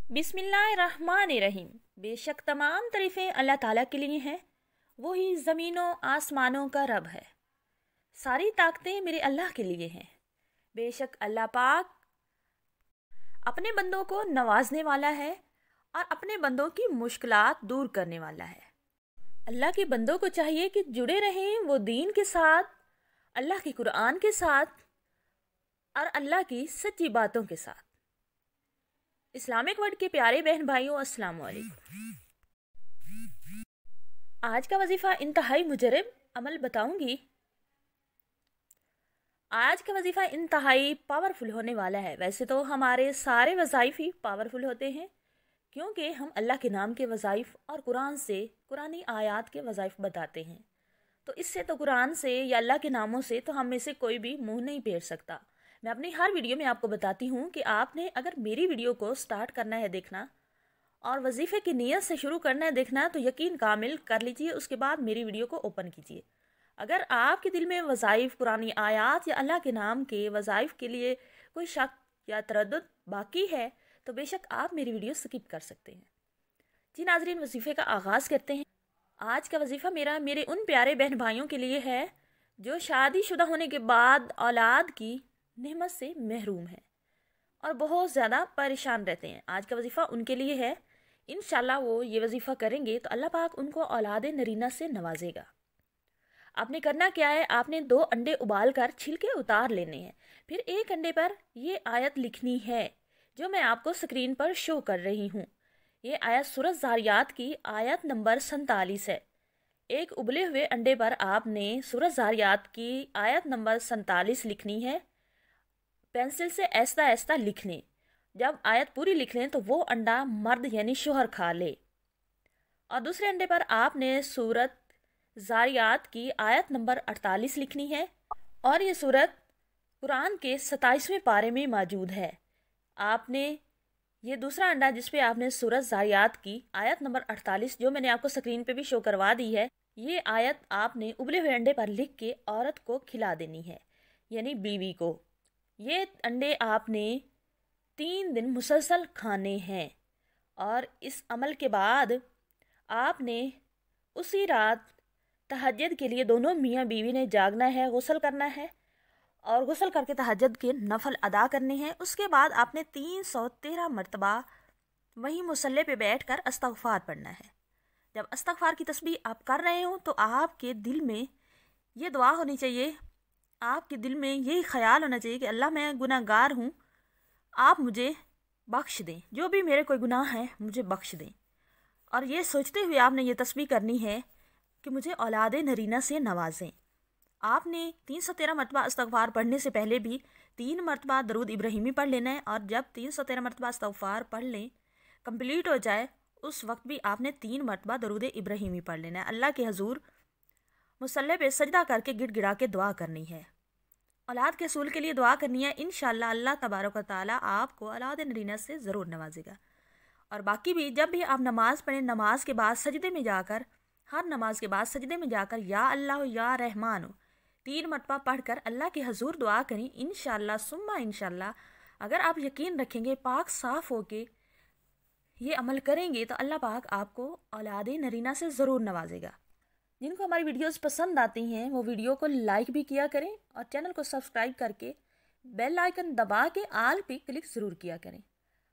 बिस्मिल्लाहिर्रहमानिर्रहीम। बेशक तमाम तारीफ़ें अल्लाह ताला के लिए हैं। वही ज़मीनों आसमानों का रब है। सारी ताकतें मेरे अल्लाह के लिए हैं। बेशक अल्लाह पाक अपने बंदों को नवाजने वाला है और अपने बंदों की मुश्किलात दूर करने वाला है। अल्लाह के बंदों को चाहिए कि जुड़े रहें वो दीन के साथ, अल्लाह के कुरान के साथ और अल्लाह की सच्ची बातों के साथ। इस्लामिक वर्ल्ड के प्यारे बहन भाइयों, अस्सलाम वालेकुम। आज का वजीफ़ा इंतहाई मुजरब अमल बताऊंगी। आज का वजीफ़ा इंतहाई पावरफुल होने वाला है। वैसे तो हमारे सारे वज़ाइफ ही पावरफुल होते हैं, क्योंकि हम अल्लाह के नाम के वज़ाइफ और कुरान से, कुरानी आयात के वज़ाइफ बताते हैं। तो इससे तो कुरान से या अल्लाह के नामों से तो हम में से कोई भी मुंह नहीं फेर सकता। मैं अपनी हर वीडियो में आपको बताती हूँ कि आपने अगर मेरी वीडियो को स्टार्ट करना है देखना और वजीफ़े की नीयत से शुरू करना है देखना, तो यकीन कामिल कर लीजिए, उसके बाद मेरी वीडियो को ओपन कीजिए। अगर आपके दिल में वज़ाइफ, कुरानी आयात या अल्लाह के नाम के वज़ाइफ के लिए कोई शक या तरद्दुद बाकी है तो बेशक आप मेरी वीडियो स्किप कर सकते हैं। जी नाज़रीन, वजीफ़े का आगाज़ करते हैं। आज का वजीफ़ा मेरे उन प्यारे बहन भाइयों के लिए है जो शादीशुदा होने के बाद औलाद की नेमत से महरूम है और बहुत ज़्यादा परेशान रहते हैं। आज का वजीफ़ा उनके लिए है। इंशाल्लाह वो ये वजीफ़ा करेंगे तो अल्लाह पाक उनको औलाद नरीना से नवाजेगा। आपने करना क्या है, आपने 2 अंडे उबाल कर छिलके उतार लेने हैं। फिर एक अंडे पर ये आयत लिखनी है जो मैं आपको स्क्रीन पर शो कर रही हूँ। ये आयत सूरह ज़ारियात की आयत नंबर 47 है। एक उबले हुए अंडे पर आपने सूरह ज़ारियात की आयत नंबर 47 लिखनी है। पेंसिल से ऐसा ऐसा लिख लें। जब आयत पूरी लिख लें तो वो अंडा मर्द यानी शोहर खा ले। और दूसरे अंडे पर आपने सूरत ज़ारियात की आयत नंबर 48 लिखनी है और ये सूरत कुरान के 27वें पारे में मौजूद है। आपने ये दूसरा अंडा जिस पे आपने सूरत ज़ारियात की आयत नंबर 48 जो मैंने आपको स्क्रीन पे भी शो करवा दी है, ये आयत आपने उबले हुए अंडे पर लिख के औरत को खिला देनी है, यानी बीवी को। ये अंडे आपने 3 दिन मुसलसल खाने हैं और इस अमल के बाद आपने उसी रात तहज्जुद के लिए दोनों मियाँ बीवी ने जागना है, गुस्ल करना है और गुस्ल करके तहज्जुद के नफल अदा करने हैं। उसके बाद आपने 313 मरतबा वहीं मुसल्ले पे बैठकर इस्तग़फ़ार पढ़ना है। जब इस्तग़फ़ार की तस्बीह आप कर रहे हो तो आपके दिल में ये दुआ होनी चाहिए, आपके दिल में यही ख्याल होना चाहिए कि अल्लाह मैं गुनाहगार हूँ, आप मुझे बख्श दें, जो भी मेरे कोई गुनाह है मुझे बख्श दें। और ये सोचते हुए आपने ये तस्बीह करनी है कि मुझे औलाद नरीना से नवाजें। आपने 313 मरतबा इस्तग़फ़ार पढ़ने से पहले भी 3 मरतबा दरूद इब्राहिमी पढ़ लेना है और जब 313 मरतबा इस्तग़फ़ार पढ़ लें, कंप्लीट हो जाए, उस वक्त भी आपने 3 मरतबा दरूद इब्राहिमी पढ़ लेना है। अल्लाह के हजूर मुसल्ले पे सजदा करके गिड़गिड़ा के दुआ करनी है। औलाद के असूल के लिए दुआ करनी है। इंशाअल्लाह अल्लाह तबारक व तआला आपको औलाद नरीना से ज़रूर नवाजेगा। और बाकी भी जब भी आप नमाज़ पढ़ें, नमाज के बाद सजदे में जाकर, हर नमाज के बाद सजदे में जाकर या अल्लाह या रहमान 3 मरतबा पढ़कर अल्लाह के हजूर दुआ करें। इंशाअल्लाह सुम्मा इंशाअल्लाह अगर आप यकीन रखेंगे, पाक साफ़ होके ये अमल करेंगे तो अल्लाह पाक आपको औलाद नरीना से ज़रूर नवाजेगा। जिनको हमारी वीडियोस पसंद आती हैं वो वीडियो को लाइक भी किया करें और चैनल को सब्सक्राइब करके बेल आइकन दबा के आल पे क्लिक ज़रूर किया करें।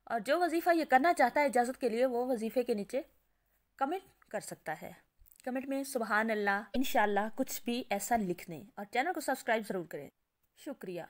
और जो वजीफ़ा ये करना चाहता है इजाज़त के लिए, वो वजीफ़े के नीचे कमेंट कर सकता है। कमेंट में सुबहान अल्लाह, इंशाअल्लाह कुछ भी ऐसा लिख दें और चैनल को सब्सक्राइब ज़रूर करें। शुक्रिया।